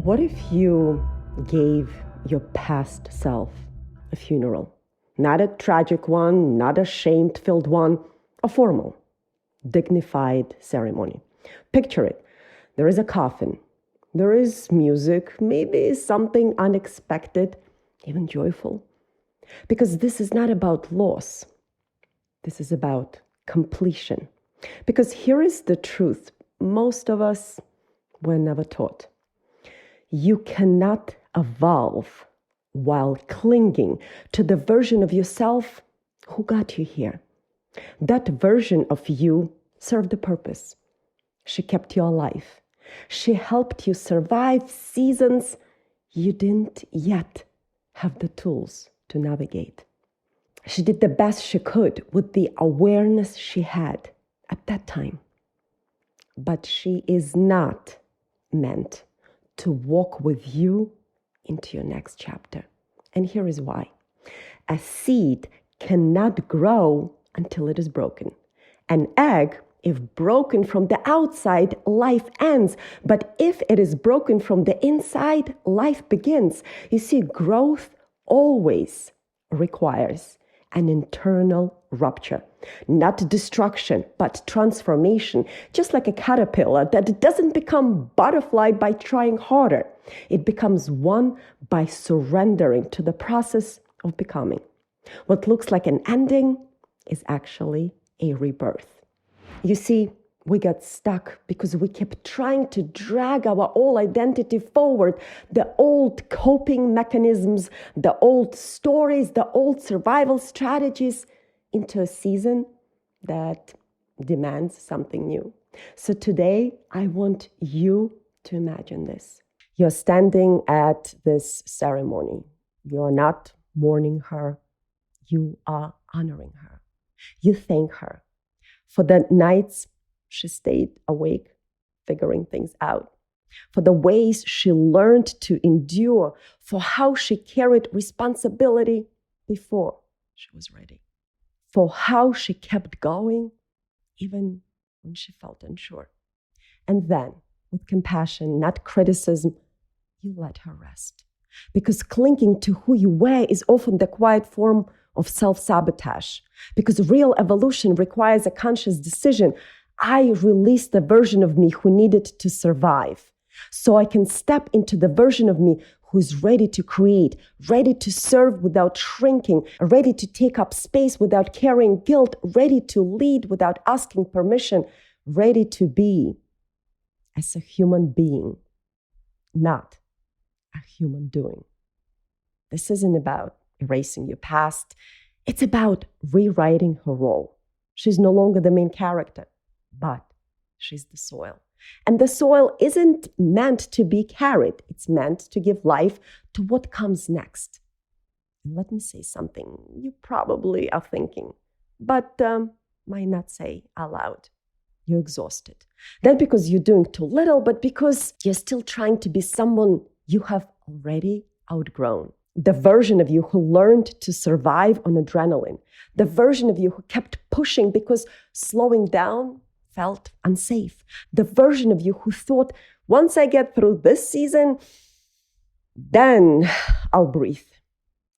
What if you gave your past self a funeral? Not a tragic one, not a shame-filled one, a formal, dignified ceremony. Picture it. There is a coffin. There is music, maybe something unexpected, even joyful. Because this is not about loss. This is about completion. Because here is the truth. Most of us were never taught. You cannot evolve while clinging to the version of yourself who got you here. That version of you served a purpose. She kept you alive. She helped you survive seasons you didn't yet have the tools to navigate. She did the best she could with the awareness she had at that time. But she is not meant to walk with you into your next chapter. And here is why. A seed cannot grow until it is broken. An egg, if broken from the outside, life ends. But if it is broken from the inside, life begins. You see, growth always requires an internal rupture. Not destruction, but transformation. Just like a caterpillar that doesn't become butterfly by trying harder. It becomes one by surrendering to the process of becoming. What looks like an ending is actually a rebirth. You see, we got stuck because we kept trying to drag our old identity forward, the old coping mechanisms, the old stories, the old survival strategies into a season that demands something new. So today, I want you to imagine this. You're standing at this ceremony. You are not mourning her. You are honoring her. You thank her for the nights she stayed awake, figuring things out, for the ways she learned to endure, for how she carried responsibility before she was ready, for how she kept going even when she felt unsure. And then, with compassion, not criticism, you let her rest. Because clinging to who you were is often the quiet form of self-sabotage. Because real evolution requires a conscious decision. I release the version of me who needed to survive, so I can step into the version of me who's ready to create, ready to serve without shrinking, ready to take up space without carrying guilt, ready to lead without asking permission, ready to be as a human being, not a human doing. This isn't about erasing your past. It's about rewriting her role. She's no longer the main character, but she's the soil. And the soil isn't meant to be carried. It's meant to give life to what comes next. And let me say something you probably are thinking, but might not say aloud. You're exhausted. Not because you're doing too little, but because you're still trying to be someone you have already outgrown. The version of you who learned to survive on adrenaline. The version of you who kept pushing because slowing down felt unsafe. The version of you who thought, once I get through this season, then I'll breathe.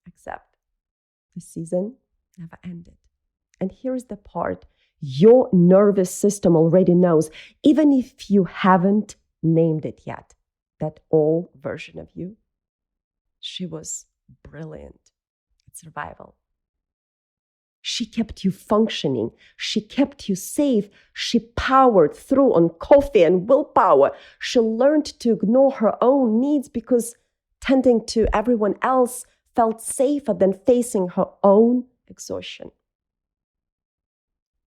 Except the season never ended. And here's the part your nervous system already knows, even if you haven't named it yet. That old version of you, she was brilliant at survival. She kept you functioning. She kept you safe. She powered through on coffee and willpower. She learned to ignore her own needs because tending to everyone else felt safer than facing her own exhaustion.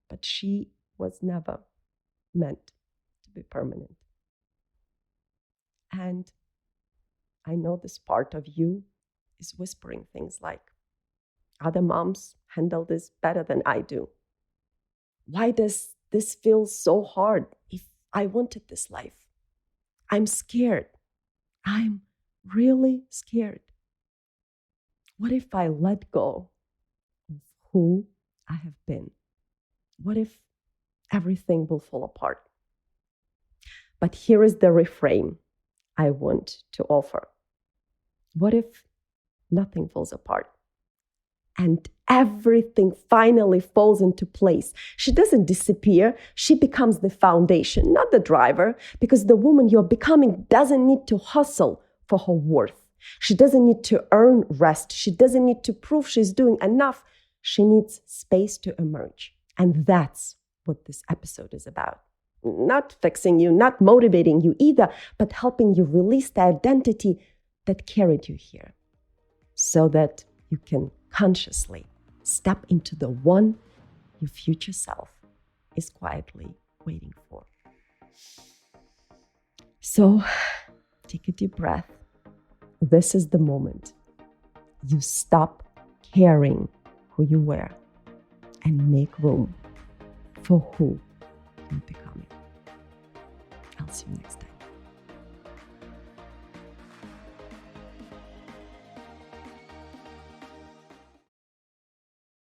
But she was never meant to be permanent. And I know this part of you is whispering things like, other moms handle this better than I do. Why does this feel so hard if I wanted this life? I'm scared. I'm really scared. What if I let go of who I have been? What if everything will fall apart? But here is the reframe. I want to offer? What if nothing falls apart and everything finally falls into place? She doesn't disappear. She becomes the foundation, not the driver, because the woman you're becoming doesn't need to hustle for her worth. She doesn't need to earn rest. She doesn't need to prove she's doing enough. She needs space to emerge. And that's what this episode is about. Not fixing you, not motivating you either, but helping you release the identity that carried you here so that you can consciously step into the one your future self is quietly waiting for. So take a deep breath. This is the moment you stop caring who you were and make room for who you're becoming. I'll see you next time.